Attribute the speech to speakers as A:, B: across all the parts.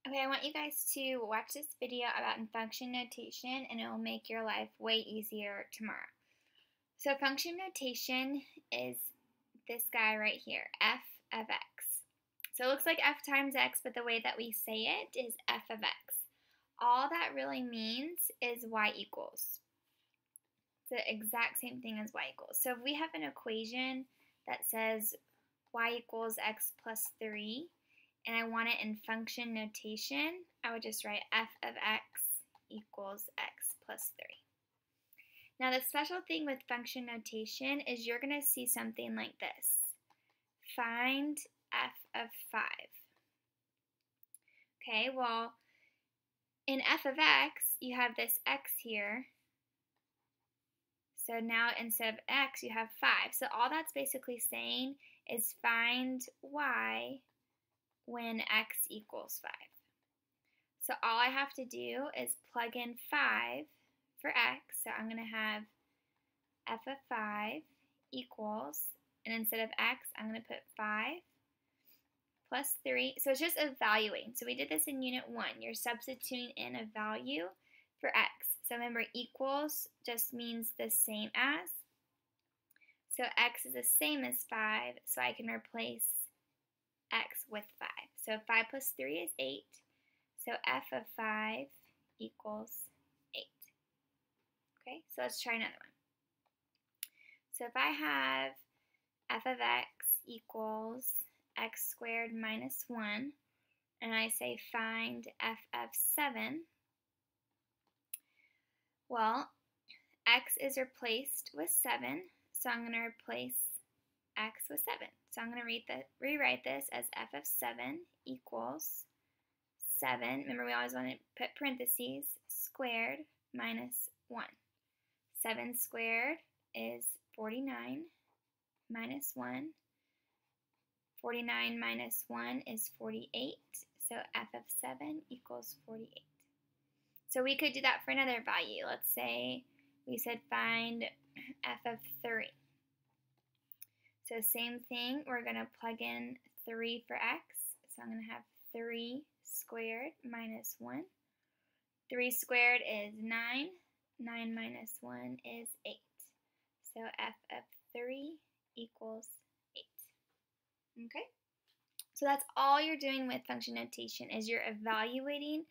A: Okay, I want you guys to watch this video about function notation and it will make your life way easier tomorrow. So function notation is this guy right here, f of x. So it looks like f times x, but the way that we say it is f of x. All that really means is y equals. It's the exact same thing as y equals. So if we have an equation that says y equals x plus 3, and I want it in function notation, I would just write f of x equals x plus 3. Now the special thing with function notation is you're going to see something like this. Find f of 5. Okay, well, in f of x, you have this x here. So now instead of x, you have 5. So all that's basically saying is find y when x equals 5. So all I have to do is plug in 5 for x. So I'm going to have f of 5 equals, and instead of x, I'm going to put 5 plus 3. So it's just evaluating. So we did this in Unit 1. You're substituting in a value for x. So remember, equals just means the same as. So x is the same as 5, so I can replace x with 5. So 5 plus 3 is 8. So f of 5 equals 8. Okay, so let's try another one. So if I have f of x equals x squared minus 1, and I say find f of 7, well, x is replaced with 7, so I'm going to replace x with 7. So I'm going to rewrite this as f of 7 equals 7. Remember, we always want to put parentheses, squared minus 1. 7 squared is 49 minus 1. 49 minus 1 is 48. So f of 7 equals 48. So we could do that for another value. Let's say we said find f of 3. So same thing, we're going to plug in 3 for x. So I'm going to have 3 squared minus 1. 3 squared is 9. 9 minus 1 is 8. So f of 3 equals 8. Okay? So that's all you're doing with function notation is you're evaluating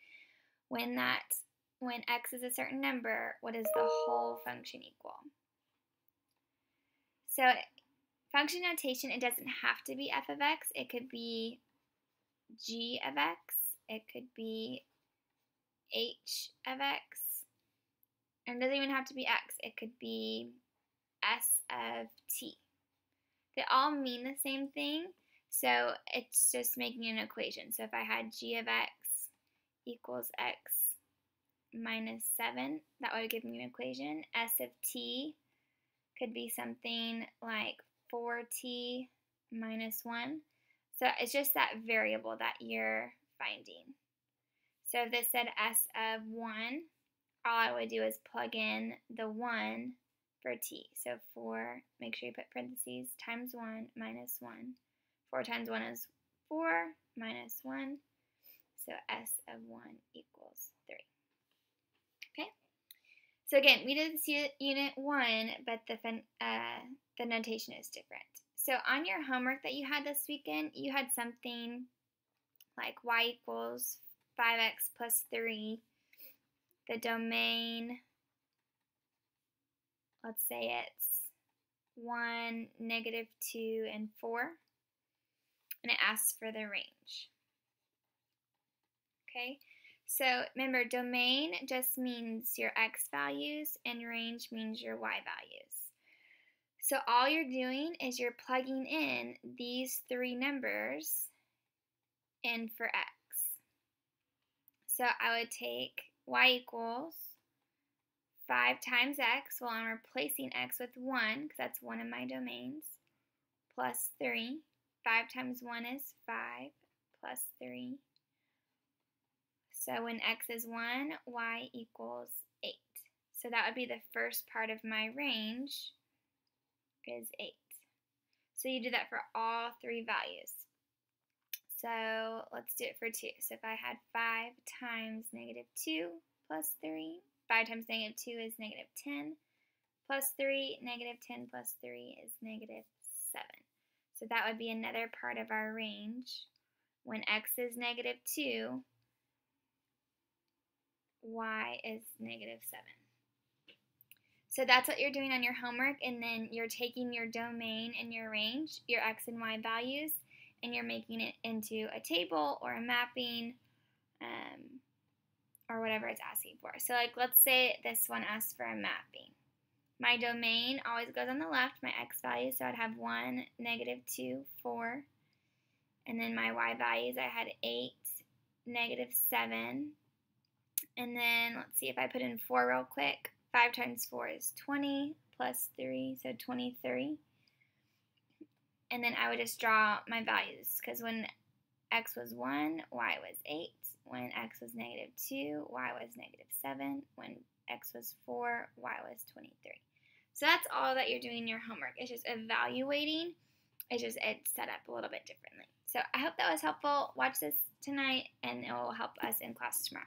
A: when x is a certain number, what does the whole function equal? So function notation, it doesn't have to be f of x. It could be g of x. It could be h of x. And it doesn't even have to be x. It could be s of t. They all mean the same thing, so it's just making an equation. So if I had g of x equals x minus 7, that would give me an equation. S of t could be something like 4t minus 1. So it's just that variable that you're finding. So if this said s of 1, all I would do is plug in the 1 for t. So 4, make sure you put parentheses, times 1 minus 1. 4 times 1 is 4 minus 1. So s of 1 equals 3. Okay? So again, we did this Unit 1, but the notation is different. So on your homework that you had this weekend, you had something like y equals 5x plus 3. The domain, let's say it's 1, negative 2, and 4. And it asks for the range. Okay? So remember, domain just means your x values and range means your y values. So all you're doing is you're plugging in these 3 numbers in for x. So I would take y equals 5 times x, well I'm replacing x with 1 because that's one of my domains, plus 3. 5 times 1 is 5 plus 3. So when x is 1, y equals 8. So that would be the first part of my range is 8. So you do that for all 3 values. So So let's do it for 2. So if I had 5 times negative 2 plus 3, 5 times negative 2 is negative 10 plus 3, negative 10 plus 3 is negative 7. So that would be another part of our range. When x is negative 2, y is negative 7. So that's what you're doing on your homework, and then you're taking your domain and your range, your x and y values, and you're making it into a table or a mapping or whatever it's asking for. So like let's say this one asks for a mapping. My domain always goes on the left, my x values, so I'd have 1, negative 2, 4. And then my y values, I had 8, negative 7. And then let's see if I put in 4 real quick. 5 times 4 is 20 plus 3, so 23. And then I would just draw my values, because when x was 1, y was 8. When x was negative 2, y was negative 7. When x was 4, y was 23. So that's all that you're doing in your homework. It's just evaluating. It's set up a little bit differently. So I hope that was helpful. Watch this tonight, and it will help us in class tomorrow.